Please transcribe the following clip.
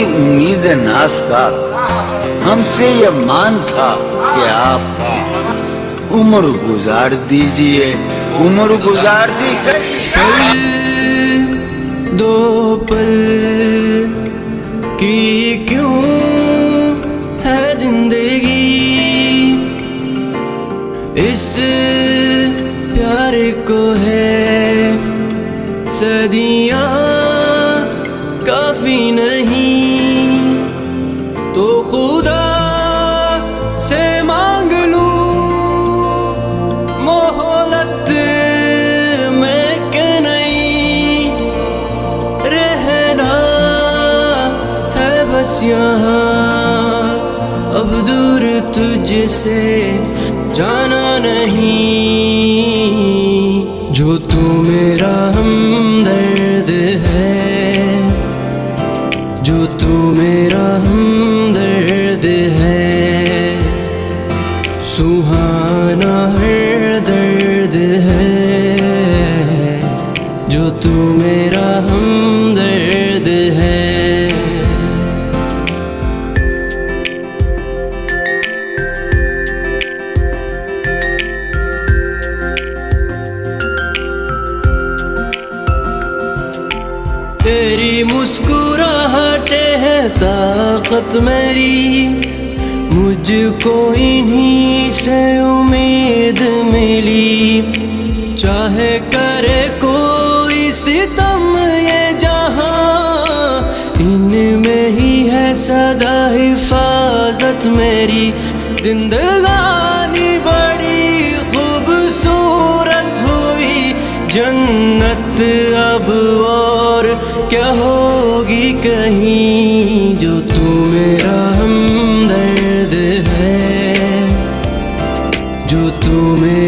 उम्मीद नाज का हमसे ये मान था कि आप उम्र गुजार दीजिए, उम्र गुजार दी। पल दो पल की क्यों है जिंदगी, इस प्यार को है सदियां काफी नहीं, तो खुदा से मांग लूं मोहलत में कि नहीं, रहना है बस यहाँ अब दूर तुझसे जाना नहीं। जो तू मेरा हमदर्द है, जो तू मेरा हमदर्द है, सुहाना हर दर्द है, जो तू मेरा हमदर्द है। तेरी मुस्कुराहटें है ताकत मेरी, मुझको इन्हीं से उम्मीद मिली। चाहे करे कोई सितम ये जहां, इनमें ही है सदा हिफाजत मेरी। जिंदगानी बड़ी खूबसूरत हुई, जन्नत अब और क्या होगी कहीं। जो तू मेरा हमदर्द है, जो तू मेरा